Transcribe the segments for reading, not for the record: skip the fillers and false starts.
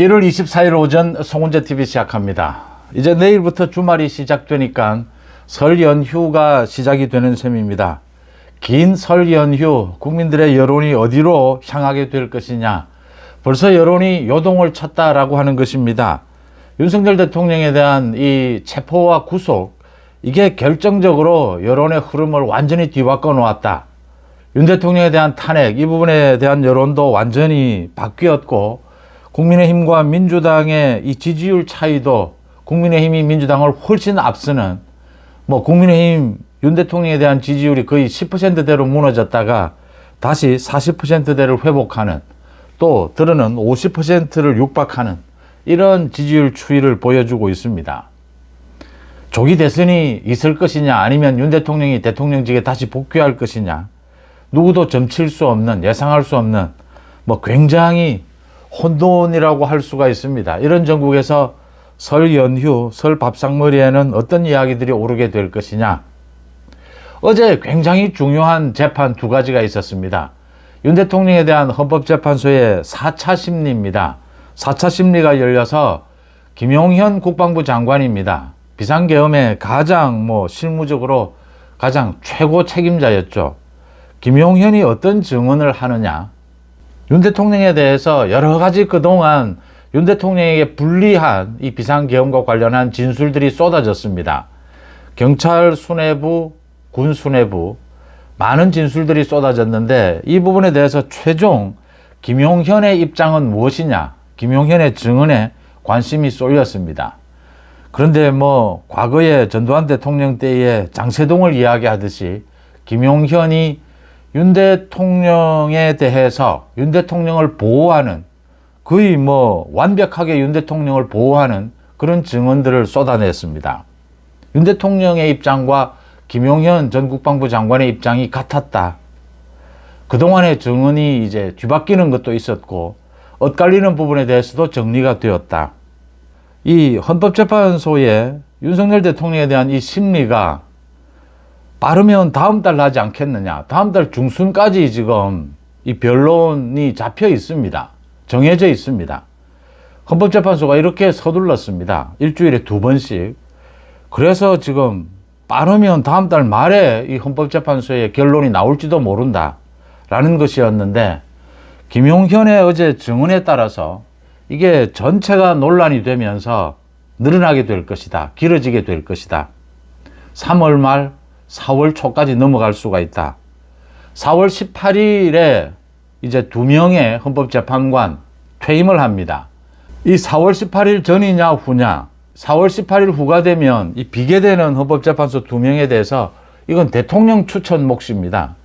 1월 24일 오전 송은재 TV 시작합니다. 이제 내일부터 주말이 시작되니까 설 연휴가 시작이 되는 셈입니다. 긴 설 연휴, 국민들의 여론이 어디로 향하게 될 것이냐. 벌써 여론이 요동을 쳤다라고 하는 것입니다. 윤석열 대통령에 대한 이 체포와 구속, 이게 결정적으로 여론의 흐름을 완전히 뒤바꿔 놓았다. 윤 대통령에 대한 탄핵, 이 부분에 대한 여론도 완전히 바뀌었고, 국민의힘과 민주당의 이 지지율 차이도 국민의힘이 민주당을 훨씬 앞서는, 국민의힘 윤 대통령에 대한 지지율이 거의 10%대로 무너졌다가 다시 40%대를 회복하는, 또 들어는 50%를 육박하는 이런 지지율 추이를 보여주고 있습니다. 조기 대선이 있을 것이냐, 아니면 윤 대통령이 대통령직에 다시 복귀할 것이냐, 누구도 점칠 수 없는, 예상할 수 없는 굉장히 혼돈이라고 할 수가 있습니다. 이런 전국에서 설 연휴, 설 밥상머리에는 어떤 이야기들이 오르게 될 것이냐. 어제 굉장히 중요한 재판 두 가지가 있었습니다. 윤 대통령에 대한 헌법재판소의 4차 심리입니다. 4차 심리가 열려서 김용현 국방부 장관입니다. 비상계엄의 가장 실무적으로 가장 최고 책임자였죠. 김용현이 어떤 증언을 하느냐. 윤 대통령에 대해서 여러 가지 그동안 윤 대통령에게 불리한 이 비상계엄과 관련한 진술들이 쏟아졌습니다. 경찰 수뇌부, 군 수뇌부, 많은 진술들이 쏟아졌는데 이 부분에 대해서 최종 김용현의 입장은 무엇이냐, 김용현의 증언에 관심이 쏠렸습니다. 그런데 과거에 전두환 대통령 때의 장세동을 이야기하듯이 김용현이 윤 대통령에 대해서 윤 대통령을 보호하는, 거의 완벽하게 윤 대통령을 보호하는 그런 증언들을 쏟아냈습니다. 윤 대통령의 입장과 김용현 전 국방부 장관의 입장이 같았다. 그동안의 증언이 이제 뒤바뀌는 것도 있었고 엇갈리는 부분에 대해서도 정리가 되었다. 이 헌법재판소의 윤석열 대통령에 대한 이 심리가 빠르면 다음 달 하지 않겠느냐. 다음 달 중순까지 지금 이 변론이 잡혀 있습니다. 정해져 있습니다. 헌법재판소가 이렇게 서둘렀습니다. 일주일에 2번씩. 그래서 지금 빠르면 다음 달 말에 이 헌법재판소의 결론이 나올지도 모른다 라는 것이었는데, 김용현의 어제 증언에 따라서 이게 전체가 논란이 되면서 늘어나게 될 것이다. 길어지게 될 것이다. 3월 말 4월 초까지 넘어갈 수가 있다. 4월 18일에 이제 2명의 헌법재판관 퇴임을 합니다. 이 4월 18일 전이냐 후냐, 4월 18일 후가 되면 이 비계되는 헌법재판소 2명에 대해서 이건 대통령 추천 몫입니다.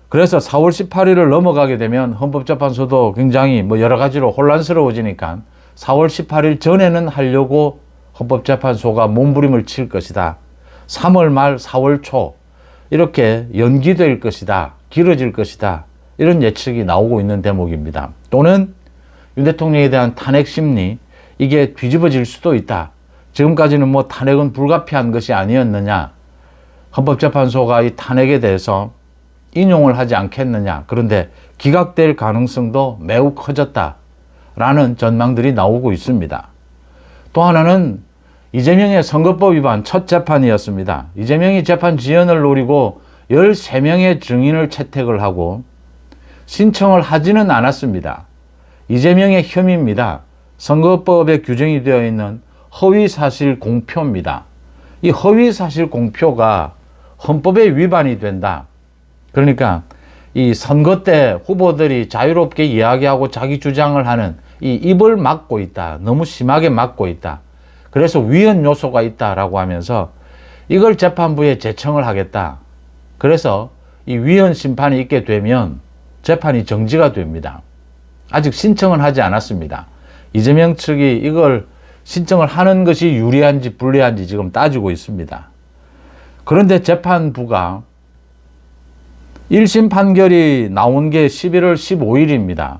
그래서 4월 18일을 넘어가게 되면 헌법재판소도 굉장히 여러 가지로 혼란스러워지니까 4월 18일 전에는 하려고 헌법재판소가 몸부림을 칠 것이다. 3월 말 4월 초 이렇게 연기될 것이다. 길어질 것이다. 이런 예측이 나오고 있는 대목입니다. 또는 윤 대통령에 대한 탄핵 심리, 이게 뒤집어질 수도 있다. 지금까지는 탄핵은 불가피한 것이 아니었느냐. 헌법재판소가 이 탄핵에 대해서 인용을 하지 않겠느냐. 그런데 기각될 가능성도 매우 커졌다라는 전망들이 나오고 있습니다. 또 하나는 이재명의 선거법 위반 첫 재판이었습니다. 이재명이 재판 지연을 노리고 13명의 증인을 채택을 하고 신청을 하지는 않았습니다. 이재명의 혐의입니다. 선거법에 규정이 되어 있는 허위사실 공표입니다. 이 허위사실 공표가 헌법에 위반이 된다. 그러니까 이 선거 때 후보들이 자유롭게 이야기하고 자기 주장을 하는 이 입을 막고 있다. 너무 심하게 막고 있다. 그래서 위헌 요소가 있다라고 하면서 이걸 재판부에 제청을 하겠다. 그래서 이 위헌 심판이 있게 되면 재판이 정지가 됩니다. 아직 신청은 하지 않았습니다. 이재명 측이 이걸 신청을 하는 것이 유리한지 불리한지 지금 따지고 있습니다. 그런데 재판부가 1심 판결이 나온 게 11월 15일입니다.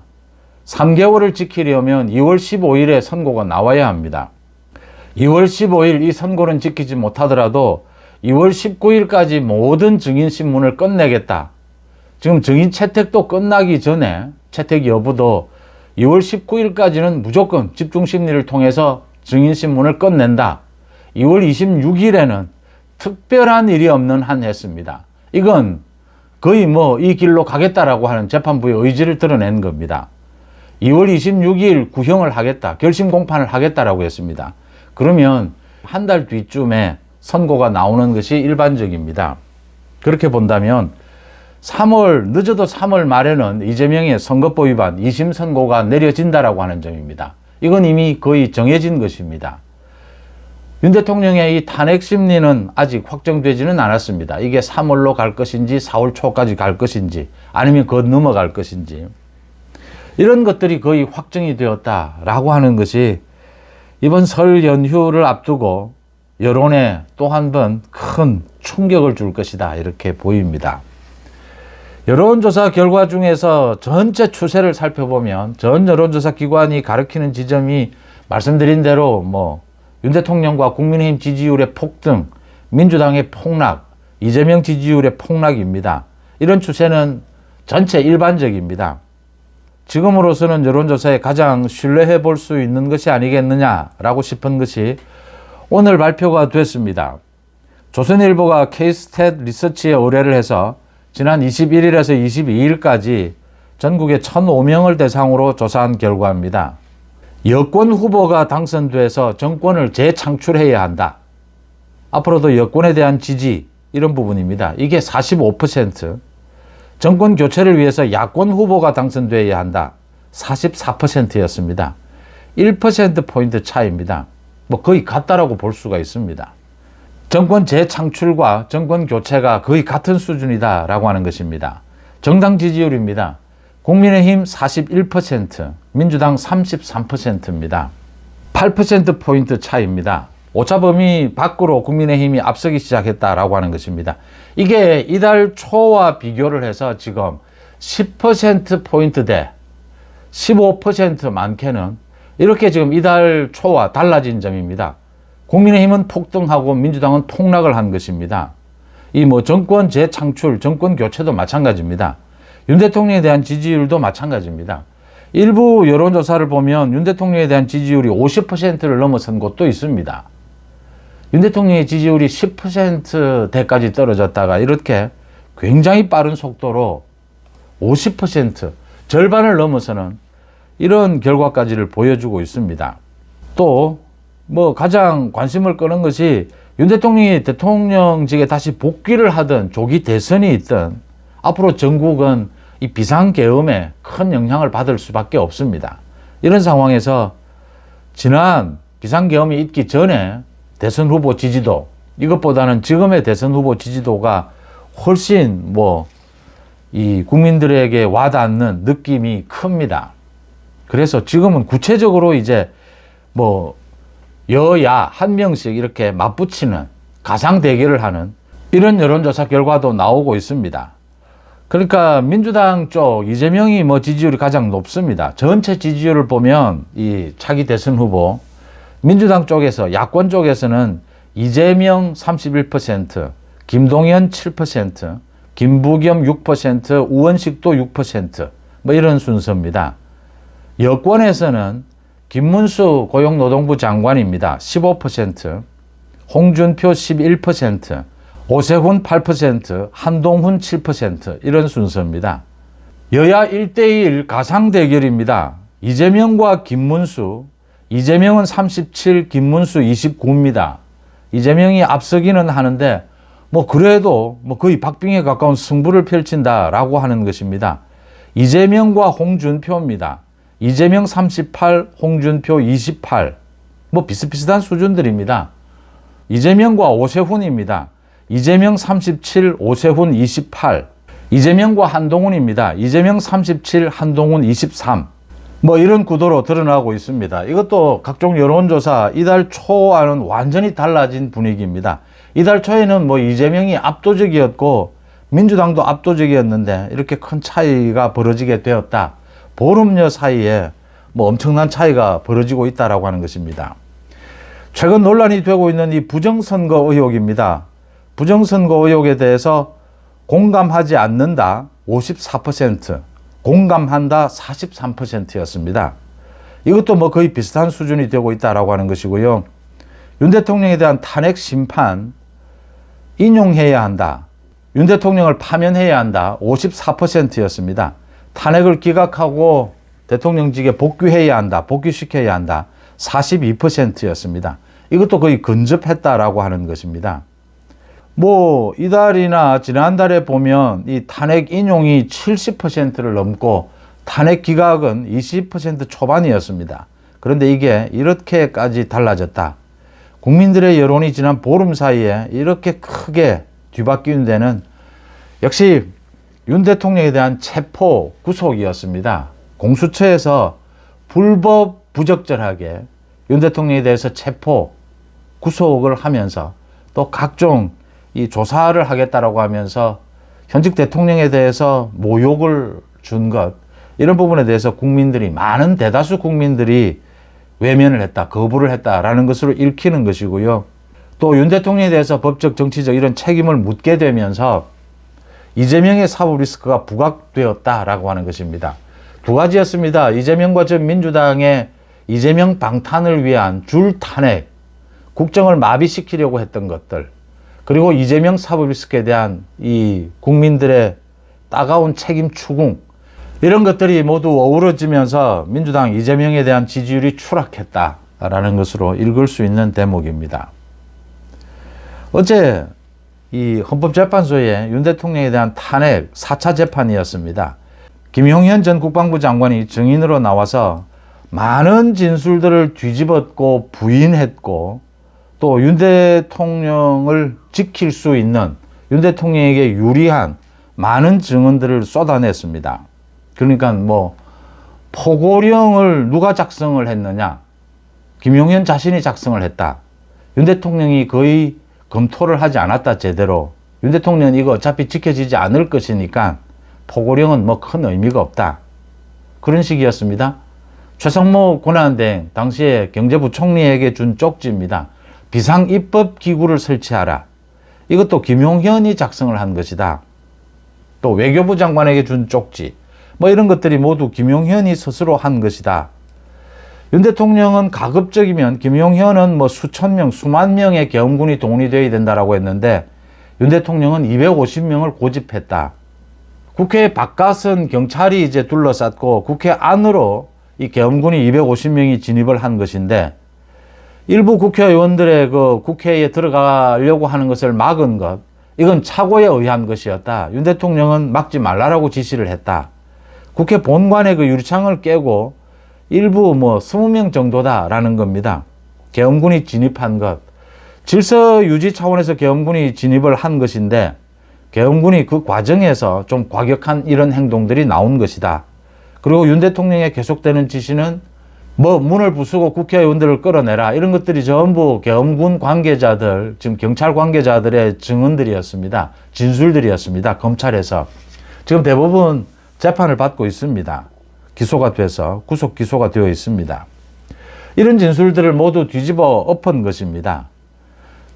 3개월을 지키려면 2월 15일에 선고가 나와야 합니다. 2월 15일 이 선고는 지키지 못하더라도 2월 19일까지 모든 증인신문을 끝내겠다. 지금 증인 채택도 끝나기 전에 채택 여부도 2월 19일까지는 무조건 집중심리를 통해서 증인신문을 끝낸다. 2월 26일에는 특별한 일이 없는 한 해였습니다. 이건 거의 뭐 이 길로 가겠다라고 하는 재판부의 의지를 드러낸 겁니다. 2월 26일 구형을 하겠다, 결심 공판을 하겠다라고 했습니다. 그러면 한 달 뒤쯤에 선고가 나오는 것이 일반적입니다. 그렇게 본다면 늦어도 3월 말에는 이재명의 선거법 위반 2심 선고가 내려진다라고 하는 점입니다. 이건 이미 거의 정해진 것입니다. 윤 대통령의 이 탄핵 심리는 아직 확정되지는 않았습니다. 이게 3월로 갈 것인지 4월 초까지 갈 것인지 아니면 그 넘어갈 것인지 이런 것들이 거의 확정이 되었다라고 하는 것이 이번 설 연휴를 앞두고 여론에 또 한 번 큰 충격을 줄 것이다 이렇게 보입니다. 여론조사 결과 중에서 전체 추세를 살펴보면 전 여론조사 기관이 가리키는 지점이 말씀드린 대로 윤 대통령과 국민의힘 지지율의 폭등, 민주당의 폭락, 이재명 지지율의 폭락입니다. 이런 추세는 전체 일반적입니다. 지금으로서는 여론조사에 가장 신뢰해 볼 수 있는 것이 아니겠느냐라고 싶은 것이 오늘 발표가 됐습니다. 조선일보가 K-스탯 리서치에 의뢰를 해서 지난 21일에서 22일까지 전국의 1,005명을 대상으로 조사한 결과입니다. 여권 후보가 당선돼서 정권을 재창출해야 한다. 앞으로도 여권에 대한 지지 이런 부분입니다. 이게 45%. 정권 교체를 위해서 야권 후보가 당선돼야 한다. 44%였습니다. 1%포인트 차이입니다. 거의 같다라고 볼 수가 있습니다. 정권 재창출과 정권 교체가 거의 같은 수준이다라고 하는 것입니다. 정당 지지율입니다. 국민의힘 41%, 민주당 33%입니다. 8%포인트 차이입니다. 오차범위 밖으로 국민의힘이 앞서기 시작했다라고 하는 것입니다. 이게 이달 초와 비교를 해서 지금 10%포인트대 15% 많게는 이렇게 지금 이달 초와 달라진 점입니다. 국민의힘은 폭등하고 민주당은 폭락을 한 것입니다. 이 정권 재창출, 정권 교체도 마찬가지입니다. 윤 대통령에 대한 지지율도 마찬가지입니다. 일부 여론조사를 보면 윤 대통령에 대한 지지율이 50%를 넘어선 곳도 있습니다. 윤 대통령의 지지율이 10%대까지 떨어졌다가 이렇게 굉장히 빠른 속도로 50%, 절반을 넘어서는 이런 결과까지를 보여주고 있습니다. 또 가장 관심을 끄는 것이 윤 대통령이 대통령직에 다시 복귀를 하든 조기 대선이 있든 앞으로 전국은 이 비상계엄에 큰 영향을 받을 수밖에 없습니다. 이런 상황에서 지난 비상계엄이 있기 전에 대선 후보 지지도, 이것보다는 지금의 대선 후보 지지도가 훨씬 이 국민들에게 와닿는 느낌이 큽니다. 그래서 지금은 구체적으로 이제 여야 한 명씩 이렇게 맞붙이는 가상 대결을 하는 이런 여론조사 결과도 나오고 있습니다. 그러니까 민주당 쪽 이재명이 지지율이 가장 높습니다. 전체 지지율을 보면 이 차기 대선 후보 민주당 쪽에서 야권 쪽에서는 이재명 31%, 김동연 7%, 김부겸 6%, 우원식도 6% 이런 순서입니다. 여권에서는 김문수 고용노동부 장관입니다. 15%, 홍준표 11%, 오세훈 8%, 한동훈 7% 이런 순서입니다. 여야 1대1 가상 대결입니다. 이재명과 김문수, 이재명은 37, 김문수 29입니다. 이재명이 앞서기는 하는데 그래도 거의 박빙에 가까운 승부를 펼친다라고 하는 것입니다. 이재명과 홍준표입니다. 이재명 38, 홍준표 28. 비슷비슷한 수준들입니다. 이재명과 오세훈입니다. 이재명 37, 오세훈 28. 이재명과 한동훈입니다. 이재명 37, 한동훈 23. 이런 구도로 드러나고 있습니다. 이것도 각종 여론조사 이달 초와는 완전히 달라진 분위기입니다. 이달 초에는 이재명이 압도적이었고 민주당도 압도적이었는데 이렇게 큰 차이가 벌어지게 되었다. 보름여 사이에 엄청난 차이가 벌어지고 있다라고 하는 것입니다. 최근 논란이 되고 있는 이 부정선거 의혹입니다. 부정선거 의혹에 대해서 공감하지 않는다 54%, 공감한다 43%였습니다. 이것도 뭐 거의 비슷한 수준이 되고 있다라고 하는 것이고요. 윤 대통령에 대한 탄핵 심판 인용해야 한다. 윤 대통령을 파면해야 한다. 54%였습니다. 탄핵을 기각하고 대통령직에 복귀해야 한다. 복귀시켜야 한다. 42%였습니다. 이것도 거의 근접했다라고 하는 것입니다. 뭐 이달이나 지난달에 보면 이 탄핵 인용이 70%를 넘고 탄핵 기각은 20% 초반이었습니다. 그런데 이게 이렇게까지 달라졌다. 국민들의 여론이 지난 보름 사이에 이렇게 크게 뒤바뀐 데는 역시 윤 대통령에 대한 체포 구속이었습니다. 공수처에서 불법 부적절하게 윤 대통령에 대해서 체포 구속을 하면서 또 각종 이 조사를 하겠다라고 하면서 현직 대통령에 대해서 모욕을 준 것, 이런 부분에 대해서 국민들이, 많은 대다수 국민들이 외면을 했다, 거부를 했다라는 것으로 읽히는 것이고요. 또 윤 대통령에 대해서 법적, 정치적 이런 책임을 묻게 되면서 이재명의 사법 리스크가 부각되었다라고 하는 것입니다. 두 가지였습니다. 이재명과 전 민주당의 이재명 방탄을 위한 줄 탄핵, 국정을 마비시키려고 했던 것들, 그리고 이재명 사법 리스크에 대한 이 국민들의 따가운 책임 추궁, 이런 것들이 모두 어우러지면서 민주당 이재명에 대한 지지율이 추락했다라는 것으로 읽을 수 있는 대목입니다. 어제 이 헌법재판소에 윤 대통령에 대한 탄핵 4차 재판이었습니다. 김용현 전 국방부 장관이 증인으로 나와서 많은 진술들을 뒤집었고 부인했고, 또 윤 대통령을 지킬 수 있는, 윤 대통령에게 유리한 많은 증언들을 쏟아냈습니다. 그러니까 뭐 포고령을 누가 작성을 했느냐? 김용현 자신이 작성을 했다. 윤 대통령이 거의 검토를 하지 않았다, 제대로. 윤 대통령은 이거 어차피 지켜지지 않을 것이니까 포고령은 뭐 큰 의미가 없다. 그런 식이었습니다. 최성모 권한대행, 당시에 경제부총리에게 준 쪽지입니다. 비상입법기구를 설치하라. 이것도 김용현이 작성을 한 것이다. 또 외교부 장관에게 준 쪽지, 뭐 이런 것들이 모두 김용현이 스스로 한 것이다. 윤 대통령은 가급적이면 김용현은 뭐 수천 명, 수만 명의 계엄군이 동원이 되어야 된다라고 했는데 윤 대통령은 250명을 고집했다. 국회 바깥은 경찰이 이제 둘러쌌고 국회 안으로 이 계엄군이 250명이 진입을 한 것인데, 일부 국회의원들의 그 국회에 들어가려고 하는 것을 막은 것, 이건 착오에 의한 것이었다. 윤 대통령은 막지 말라라고 지시를 했다. 국회 본관의 그 유리창을 깨고 일부 뭐 20명 정도다라는 겁니다. 계엄군이 진입한 것. 질서 유지 차원에서 계엄군이 진입을 한 것인데, 계엄군이 그 과정에서 좀 과격한 이런 행동들이 나온 것이다. 그리고 윤 대통령의 계속되는 지시는 뭐 문을 부수고 국회의원들을 끌어내라, 이런 것들이 전부 계엄군 관계자들, 지금 경찰 관계자들의 증언들이었습니다. 진술들이었습니다. 검찰에서. 지금 대부분 재판을 받고 있습니다. 기소가 돼서 구속 기소가 되어 있습니다. 이런 진술들을 모두 뒤집어 엎은 것입니다.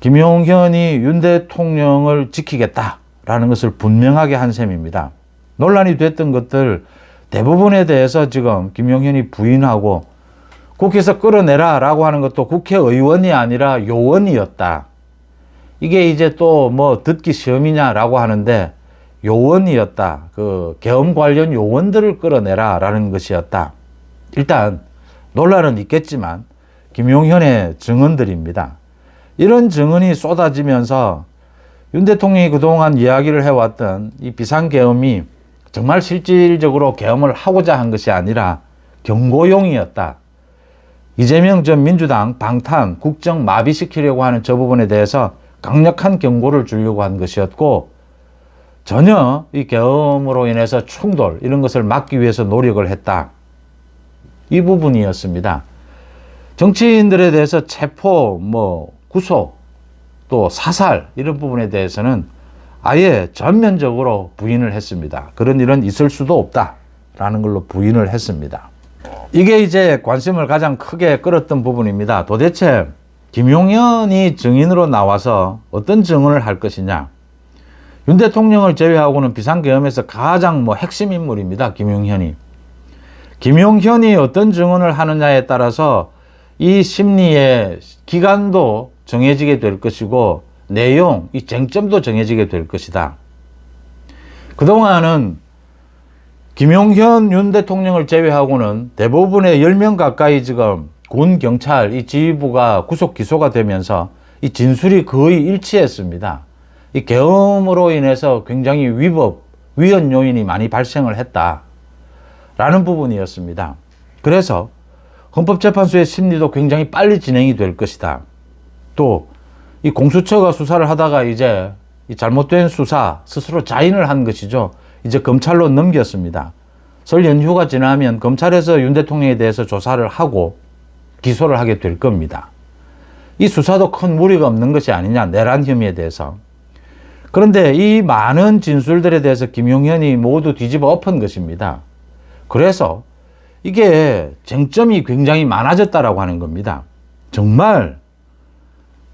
김용현이 윤 대통령을 지키겠다라는 것을 분명하게 한 셈입니다. 논란이 됐던 것들 대부분에 대해서 지금 김용현이 부인하고, 국회에서 끌어내라라고 하는 것도 국회의원이 아니라 요원이었다. 이게 이제 또 뭐 듣기 시험이냐라고 하는데, 요원이었다. 그 계엄 관련 요원들을 끌어내라라는 것이었다. 일단 논란은 있겠지만 김용현의 증언들입니다. 이런 증언이 쏟아지면서 윤 대통령이 그동안 이야기를 해왔던 이 비상계엄이 정말 실질적으로 계엄을 하고자 한 것이 아니라 경고용이었다. 이재명 전 민주당 방탄, 국정 마비시키려고 하는 저 부분에 대해서 강력한 경고를 주려고 한 것이었고, 전혀 이 계엄으로 인해서 충돌, 이런 것을 막기 위해서 노력을 했다. 이 부분이었습니다. 정치인들에 대해서 체포, 뭐 구속, 또 사살, 이런 부분에 대해서는 아예 전면적으로 부인을 했습니다. 그런 일은 있을 수도 없다라는 걸로 부인을 했습니다. 이게 이제 관심을 가장 크게 끌었던 부분입니다. 도대체 김용현이 증인으로 나와서 어떤 증언을 할 것이냐. 윤 대통령을 제외하고는 비상계엄에서 가장 핵심 인물입니다. 김용현이. 김용현이 어떤 증언을 하느냐에 따라서 이 심리의 기간도 정해지게 될 것이고 내용, 이 쟁점도 정해지게 될 것이다. 그동안은 김용현 윤 대통령을 제외하고는 대부분의 10명 가까이 지금 군, 경찰, 이 지휘부가 구속 기소가 되면서 이 진술이 거의 일치했습니다. 이 계엄으로 인해서 굉장히 위헌 요인이 많이 발생을 했다라는 부분이었습니다. 그래서 헌법재판소의 심리도 굉장히 빨리 진행이 될 것이다. 또 이 공수처가 수사를 하다가 이제 이 잘못된 수사 스스로 자인을 한 것이죠. 이제 검찰로 넘겼습니다. 설 연휴가 지나면 검찰에서 윤 대통령에 대해서 조사를 하고 기소를 하게 될 겁니다. 이 수사도 큰 무리가 없는 것이 아니냐, 내란 혐의에 대해서. 그런데 이 많은 진술들에 대해서 김용현이 모두 뒤집어 엎은 것입니다. 그래서 이게 쟁점이 굉장히 많아졌다라고 하는 겁니다. 정말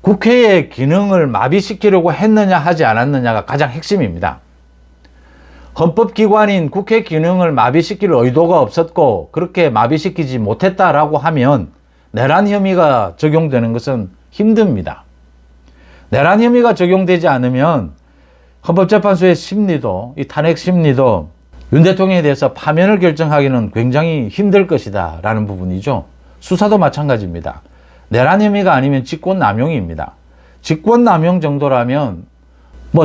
국회의 기능을 마비시키려고 했느냐 하지 않았느냐가 가장 핵심입니다. 헌법기관인 국회 기능을 마비시킬 의도가 없었고 그렇게 마비시키지 못했다라고 하면 내란 혐의가 적용되는 것은 힘듭니다. 내란 혐의가 적용되지 않으면 헌법재판소의 심리도, 이 탄핵 심리도 윤 대통령에 대해서 파면을 결정하기는 굉장히 힘들 것이다 라는 부분이죠. 수사도 마찬가지입니다. 내란 혐의가 아니면 직권남용입니다. 직권남용 정도라면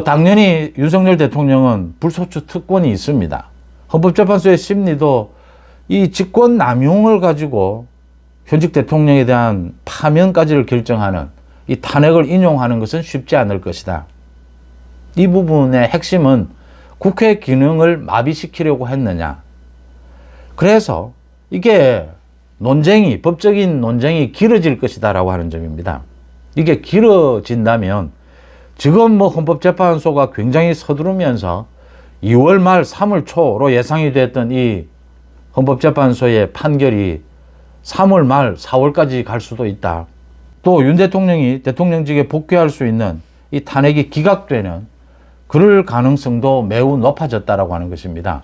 당연히 윤석열 대통령은 불소추 특권이 있습니다. 헌법재판소의 심리도 이 직권남용을 가지고 현직 대통령에 대한 파면까지를 결정하는 이 탄핵을 인용하는 것은 쉽지 않을 것이다. 이 부분의 핵심은 국회 기능을 마비시키려고 했느냐. 그래서 이게 법적인 논쟁이 길어질 것이다 라고 하는 점입니다. 이게 길어진다면 지금 헌법재판소가 굉장히 서두르면서 2월 말 3월 초로 예상이 됐던 이 헌법재판소의 판결이 3월 말 4월까지 갈 수도 있다. 또 윤 대통령이 대통령직에 복귀할 수 있는 이 탄핵이 기각되는 그럴 가능성도 매우 높아졌다라고 하는 것입니다.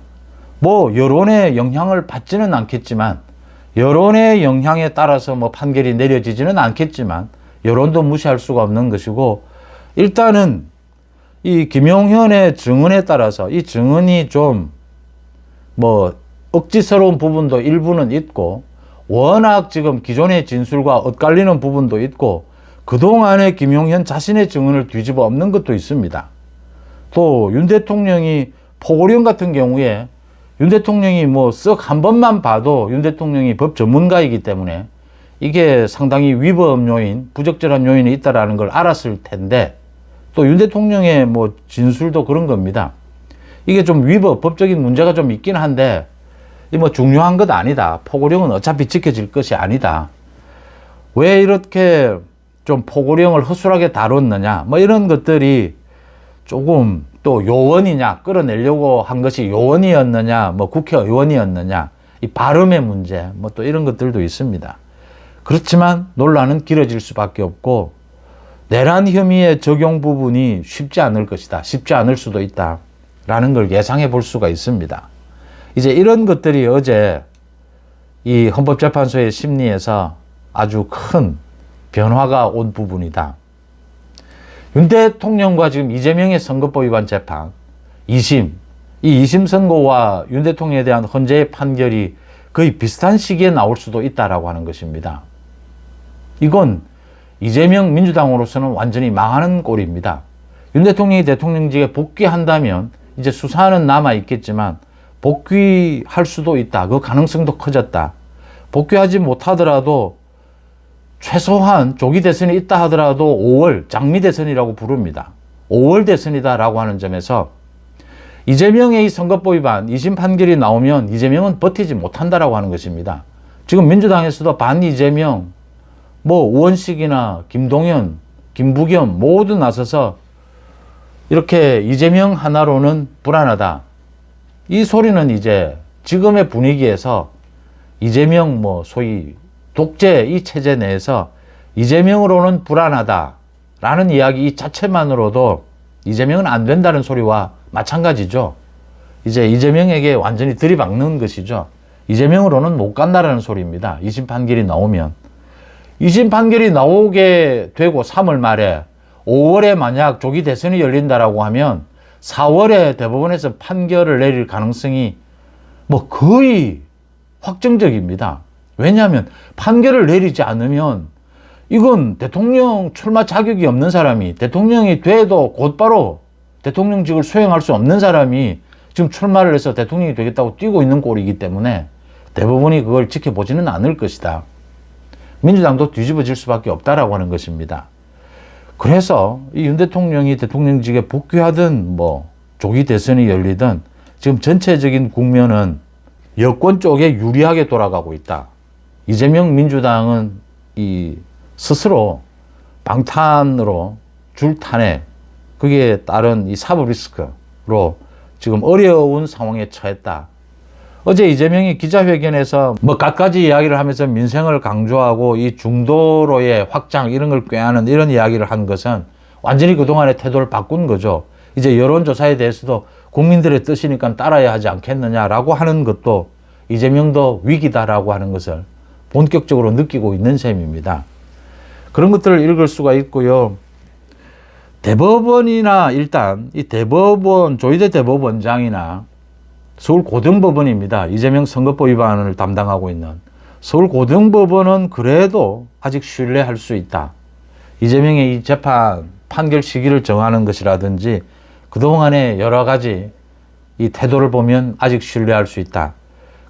여론의 영향을 받지는 않겠지만, 여론의 영향에 따라서 판결이 내려지지는 않겠지만, 여론도 무시할 수가 없는 것이고, 일단은 이 김용현의 증언에 따라서 이 증언이 좀 억지스러운 부분도 일부는 있고, 워낙 지금 기존의 진술과 엇갈리는 부분도 있고, 그동안에 김용현 자신의 증언을 뒤집어 엎는 것도 있습니다. 또 윤 대통령이 포고령 같은 경우에 윤 대통령이 쓱 한 번만 봐도 윤 대통령이 법 전문가이기 때문에 이게 상당히 위법 요인, 부적절한 요인이 있다라는 걸 알았을 텐데, 또 윤 대통령의 진술도 그런 겁니다. 이게 좀 법적인 문제가 좀 있긴 한데, 중요한 것 아니다. 포고령은 어차피 지켜질 것이 아니다. 왜 이렇게 좀 포고령을 허술하게 다뤘느냐, 이런 것들이 조금 또 요원이냐, 끌어내려고 한 것이 요원이었느냐, 국회의원이었느냐, 이 발음의 문제, 또 이런 것들도 있습니다. 그렇지만 논란은 길어질 수밖에 없고, 내란 혐의의 적용 부분이 쉽지 않을 것이다. 쉽지 않을 수도 있다. 라는 걸 예상해 볼 수가 있습니다. 이제 이런 것들이 어제 이 헌법재판소의 심리에서 아주 큰 변화가 온 부분이다. 윤 대통령과 지금 이재명의 선거법 위반 재판 2심, 이 2심 선고와 윤 대통령에 대한 헌재의 판결이 거의 비슷한 시기에 나올 수도 있다라고 하는 것입니다. 이건 이재명 민주당으로서는 완전히 망하는 꼴입니다. 윤 대통령이 대통령직에 복귀한다면 이제 수사는 남아있겠지만 복귀할 수도 있다. 그 가능성도 커졌다. 복귀하지 못하더라도 최소한 조기 대선이 있다 하더라도 5월 장미 대선이라고 부릅니다. 5월 대선이다라고 하는 점에서 이재명의 이 선거법 위반 2심 판결이 나오면 이재명은 버티지 못한다라고 하는 것입니다. 지금 민주당에서도 반 이재명, 우원식이나 김동연, 김부겸 모두 나서서 이렇게 이재명 하나로는 불안하다. 이 소리는 이제 지금의 분위기에서 이재명 소위 독재 이 체제 내에서 이재명으로는 불안하다라는 이야기 이 자체만으로도 이재명은 안 된다는 소리와 마찬가지죠. 이제 이재명에게 완전히 들이박는 것이죠. 이재명으로는 못 간다라는 소리입니다. 2심 판결이 나오면. 2심 판결이 나오게 되고 3월 말에 5월에 만약 조기 대선이 열린다라고 하면 4월에 대법원에서 판결을 내릴 가능성이 뭐 거의 확정적입니다. 왜냐하면 판결을 내리지 않으면 이건 대통령 출마 자격이 없는 사람이 대통령이 돼도 곧바로 대통령직을 수행할 수 없는 사람이 지금 출마를 해서 대통령이 되겠다고 뛰고 있는 꼴이기 때문에 대법원이 그걸 지켜보지는 않을 것이다. 민주당도 뒤집어질 수밖에 없다라고 하는 것입니다. 그래서 이 윤 대통령이 대통령직에 복귀하든 뭐 조기 대선이 열리든 지금 전체적인 국면은 여권 쪽에 유리하게 돌아가고 있다. 이재명 민주당은 이 스스로 방탄으로 줄 탄핵, 그게 따른 이 사법 리스크로 지금 어려운 상황에 처했다. 어제 이재명이 기자회견에서 뭐 갖가지 이야기를 하면서 민생을 강조하고 이 중도로의 확장 이런 걸 꾀하는 이런 이야기를 한 것은 완전히 그동안의 태도를 바꾼 거죠. 이제 여론조사에 대해서도 국민들의 뜻이니까 따라야 하지 않겠느냐라고 하는 것도 이재명도 위기다라고 하는 것을 본격적으로 느끼고 있는 셈입니다. 그런 것들을 읽을 수가 있고요. 대법원이나 일단 이 대법원, 조희대 대법원장이나 서울고등법원입니다. 이재명 선거법 위반을 담당하고 있는 서울고등법원은 그래도 아직 신뢰할 수 있다. 이재명의 이 재판 판결 시기를 정하는 것이라든지 그동안의 여러 가지 이 태도를 보면 아직 신뢰할 수 있다.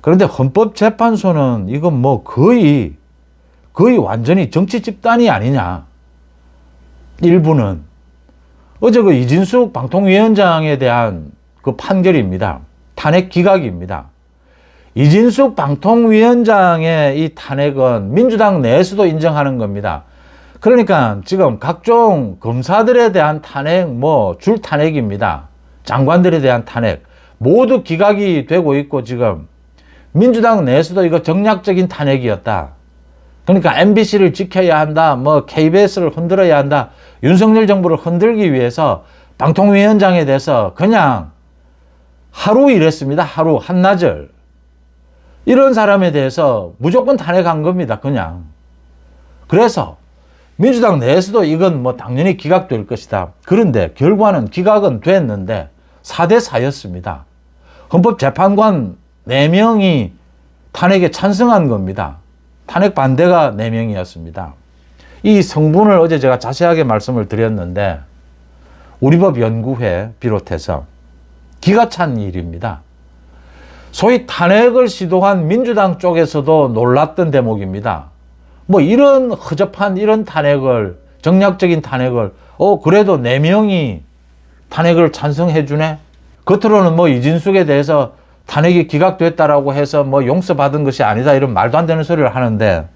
그런데 헌법재판소는 이건 뭐 거의 완전히 정치 집단이 아니냐. 일부는 어제 그 이진숙 방통위원장에 대한 그 판결입니다. 탄핵 기각입니다. 이진숙 방통위원장의 이 탄핵은 민주당 내에서도 인정하는 겁니다. 그러니까 지금 각종 검사들에 대한 탄핵, 뭐 줄 탄핵입니다. 장관들에 대한 탄핵 모두 기각이 되고 있고 지금 민주당 내에서도 이거 정략적인 탄핵이었다. 그러니까 MBC를 지켜야 한다, 뭐 KBS를 흔들어야 한다. 윤석열 정부를 흔들기 위해서 방통위원장에 대해서 그냥 하루 일했습니다. 하루, 한나절. 이런 사람에 대해서 무조건 탄핵한 겁니다. 그냥. 그래서 민주당 내에서도 이건 뭐 당연히 기각될 것이다. 그런데 결과는 기각은 됐는데 4대 4였습니다. 헌법재판관 4명이 탄핵에 찬성한 겁니다. 탄핵 반대가 4명이었습니다. 이 성분을 어제 제가 자세하게 말씀을 드렸는데 우리법 연구회 비롯해서 기가 찬 일입니다. 소위 탄핵을 시도한 민주당 쪽에서도 놀랐던 대목입니다. 뭐 이런 허접한 이런 탄핵을, 정략적인 탄핵을 그래도 4명이 탄핵을 찬성해 주네. 겉으로는 뭐 이진숙에 대해서 탄핵이 기각됐다라고 해서 뭐 용서받은 것이 아니다 이런 말도 안 되는 소리를 하는데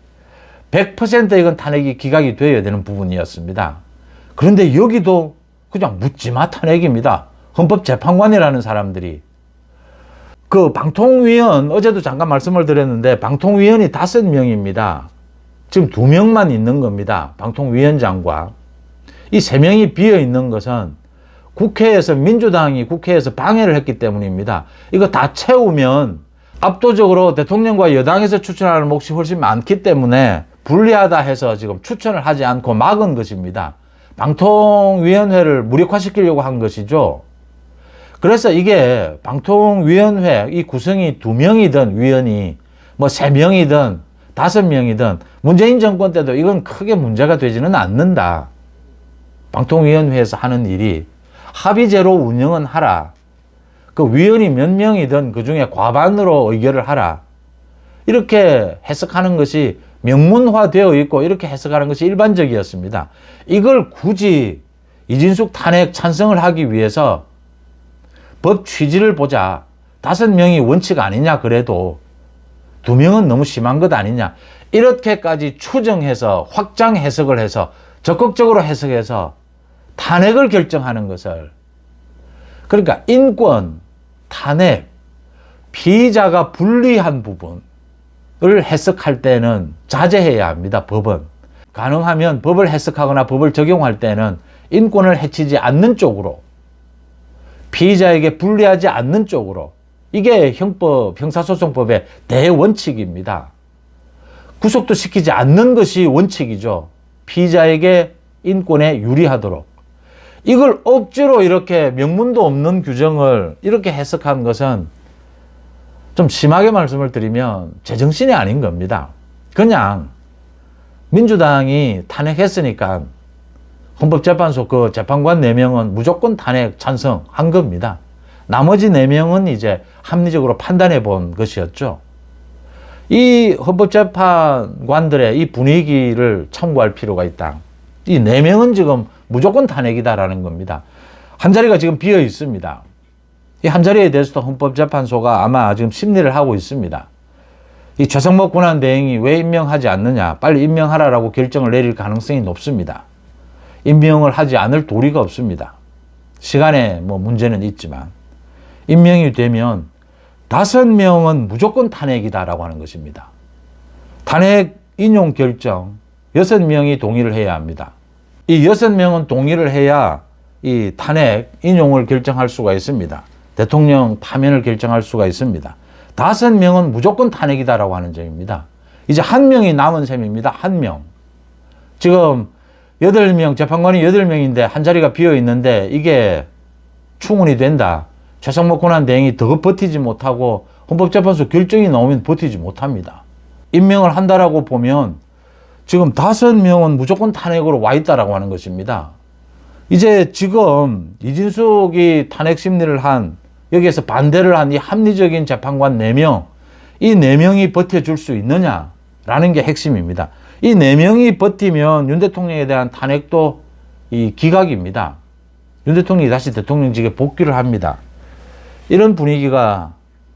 100% 이건 탄핵이 기각이 되어야 되는 부분이었습니다. 그런데 여기도 그냥 묻지마 탄핵입니다. 헌법재판관이라는 사람들이. 그 방통위원, 어제도 잠깐 말씀을 드렸는데 방통위원이 5명입니다. 지금 2명만 있는 겁니다. 방통위원장과. 이 3명이 비어 있는 것은 국회에서 민주당이 국회에서 방해를 했기 때문입니다. 이거 다 채우면 압도적으로 대통령과 여당에서 추천하는 몫이 훨씬 많기 때문에 불리하다 해서 지금 추천을 하지 않고 막은 것입니다. 방통위원회를 무력화시키려고 한 것이죠. 그래서 이게 방통위원회 이 구성이 2명이든 위원이 뭐 3명이든 5명이든 문재인 정권 때도 이건 크게 문제가 되지는 않는다. 방통위원회에서 하는 일이 합의제로 운영은 하라. 그 위원이 몇 명이든 그 중에 과반으로 의결을 하라. 이렇게 해석하는 것이 명문화되어 있고 이렇게 해석하는 것이 일반적이었습니다. 이걸 굳이 이진숙 탄핵 찬성을 하기 위해서 법 취지를 보자. 5명이 원칙 아니냐 그래도 2명은 너무 심한 것 아니냐. 이렇게까지 추정해서 확장 해석을 해서 적극적으로 해석해서 탄핵을 결정하는 것을, 그러니까 인권, 탄핵, 피의자가 불리한 부분을 해석할 때는 자제해야 합니다. 법은. 가능하면 법을 해석하거나 법을 적용할 때는 인권을 해치지 않는 쪽으로 피의자에게 불리하지 않는 쪽으로, 이게 형사소송법의 대원칙입니다. 구속도 시키지 않는 것이 원칙이죠. 피의자에게 인권에 유리하도록. 이걸 억지로 이렇게 명문도 없는 규정을 이렇게 해석한 것은 좀 심하게 말씀을 드리면 제정신이 아닌 겁니다. 그냥 민주당이 탄핵했으니까 헌법재판소 그 재판관 4명은 무조건 탄핵 찬성한 겁니다. 나머지 4명은 이제 합리적으로 판단해 본 것이었죠. 이 헌법재판관들의 이 분위기를 참고할 필요가 있다. 이 4명은 지금 무조건 탄핵이다라는 겁니다. 한 자리가 지금 비어 있습니다. 이 한 자리에 대해서도 헌법재판소가 아마 지금 심리를 하고 있습니다. 이 최상목 권한대행이 왜 임명하지 않느냐, 빨리 임명하라라고 결정을 내릴 가능성이 높습니다. 임명을 하지 않을 도리가 없습니다. 시간에 뭐 문제는 있지만 임명이 되면 5명은 무조건 탄핵이다라고 하는 것입니다. 탄핵 인용 결정 6명이 동의를 해야 합니다. 이 6명은 동의를 해야 이 탄핵 인용을 결정할 수가 있습니다. 대통령 파면을 결정할 수가 있습니다. 5명은 무조건 탄핵이다라고 하는 점입니다. 이제 1명이 남은 셈입니다. 1명. 지금 8명, 재판관이 8명인데 한 자리가 비어 있는데 이게 충원이 된다. 최상목 권한대행이 더 버티지 못하고 헌법재판소 결정이 나오면 버티지 못합니다. 임명을 한다라고 보면 지금 5명은 무조건 탄핵으로 와 있다라고 하는 것입니다. 이제 지금 이진숙이 탄핵 심리를 한, 여기에서 반대를 한 이 합리적인 재판관 4명, 이 4명이 버텨줄 수 있느냐라는 게 핵심입니다. 이 4명이 버티면 윤 대통령에 대한 탄핵도 이 기각입니다. 윤 대통령이 다시 대통령직에 복귀를 합니다. 이런 분위기가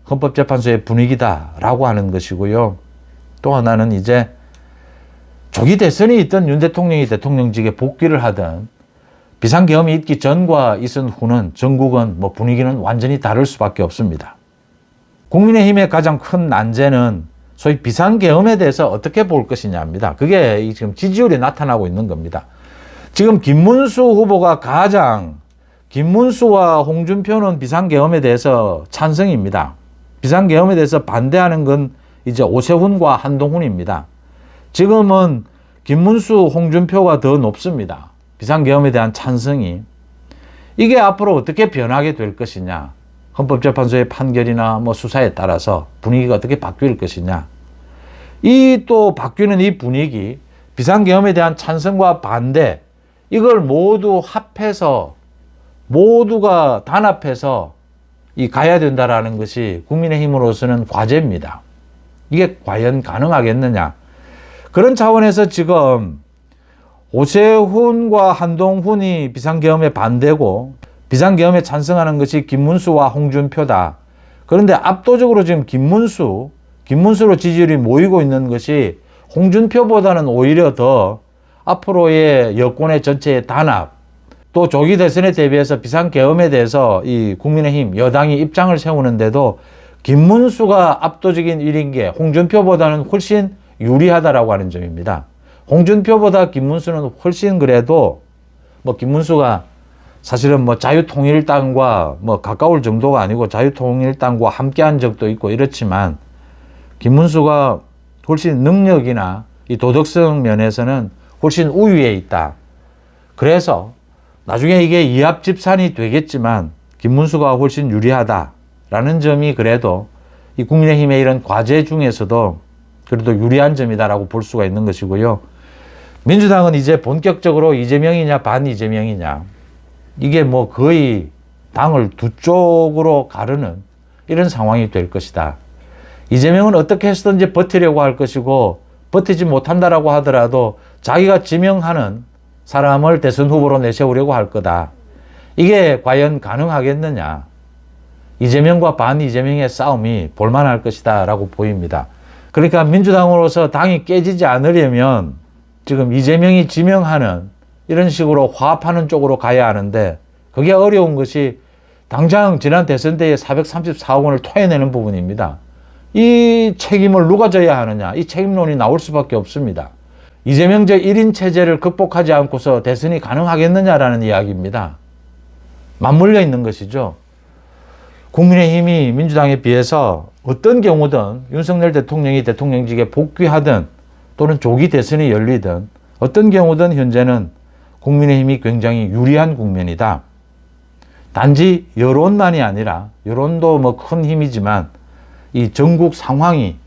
헌법재판소의 분위기다라고 하는 것이고요. 또 하나는 이제 조기 대선이 있던 윤 대통령이 대통령직에 복귀를 하든 비상계엄이 있기 전과 있은 후는 전국은 뭐 분위기는 완전히 다를 수밖에 없습니다. 국민의힘의 가장 큰 난제는 소위 비상계엄에 대해서 어떻게 볼 것이냐입니다. 그게 지금 지지율이 나타나고 있는 겁니다. 지금 김문수 후보가 김문수와 홍준표는 비상계엄에 대해서 찬성입니다. 비상계엄에 대해서 반대하는 건 이제 오세훈과 한동훈입니다. 지금은 김문수, 홍준표가 더 높습니다. 비상계엄에 대한 찬성이. 이게 앞으로 어떻게 변하게 될 것이냐. 헌법재판소의 판결이나 뭐 수사에 따라서 분위기가 어떻게 바뀔 것이냐. 이 또 바뀌는 이 분위기, 비상계엄에 대한 찬성과 반대, 이걸 모두 합해서 모두가 단합해서 가야 된다라는 것이 국민의힘으로서는 과제입니다. 이게 과연 가능하겠느냐. 그런 차원에서 지금 오세훈과 한동훈이 비상계엄에 반대고 비상계엄에 찬성하는 것이 김문수와 홍준표다. 그런데 압도적으로 지금 김문수로 지지율이 모이고 있는 것이 홍준표보다는 오히려 더 앞으로의 여권의 전체의 단합, 또 조기 대선에 대비해서 비상계엄에 대해서 이 국민의힘 여당이 입장을 세우는데도 김문수가 압도적인 1인계, 홍준표보다는 훨씬 유리하다라고 하는 점입니다. 홍준표보다 김문수는 훨씬 그래도 뭐 김문수가 사실은 뭐 자유통일당과 뭐 가까울 정도가 아니고 자유통일당과 함께한 적도 있고 이렇지만 김문수가 훨씬 능력이나 이 도덕성 면에서는 훨씬 우위에 있다. 그래서 나중에 이게 이합집산이 되겠지만 김문수가 훨씬 유리하다라는 점이 그래도 이 국민의힘의 이런 과제 중에서도 그래도 유리한 점이다라고 볼 수가 있는 것이고요. 민주당은 이제 본격적으로 이재명이냐 반 이재명이냐, 이게 뭐 거의 당을 두 쪽으로 가르는 이런 상황이 될 것이다. 이재명은 어떻게 해서든지 버티려고 할 것이고 버티지 못한다라고 하더라도 자기가 지명하는 사람을 대선 후보로 내세우려고 할 거다. 이게 과연 가능하겠느냐. 이재명과 반 이재명의 싸움이 볼만할 것이다 라고 보입니다. 그러니까 민주당으로서 당이 깨지지 않으려면 지금 이재명이 지명하는 이런 식으로 화합하는 쪽으로 가야 하는데, 그게 어려운 것이 당장 지난 대선 때에 434억 원을 토해내는 부분입니다. 이 책임을 누가 져야 하느냐, 이 책임론이 나올 수밖에 없습니다. 이재명제 1인 체제를 극복하지 않고서 대선이 가능하겠느냐라는 이야기입니다. 맞물려 있는 것이죠. 국민의힘이 민주당에 비해서 어떤 경우든 윤석열 대통령이 대통령직에 복귀하든 또는 조기 대선이 열리든 어떤 경우든 현재는 국민의힘이 굉장히 유리한 국면이다. 단지 여론만이 아니라, 여론도 뭐 큰 힘이지만 이 전국 상황이,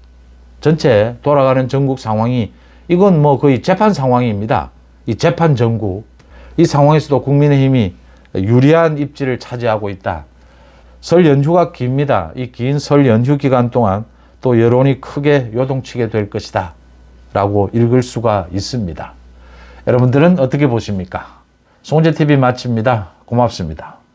전체 돌아가는 전국 상황이 이건 뭐 거의 재판 상황입니다. 이 재판 전국, 이 상황에서도 국민의힘이 유리한 입지를 차지하고 있다. 설 연휴가 깁니다. 이 긴 설 연휴 기간 동안 또 여론이 크게 요동치게 될 것이다 라고 읽을 수가 있습니다. 여러분들은 어떻게 보십니까? 송은재TV 마칩니다. 고맙습니다.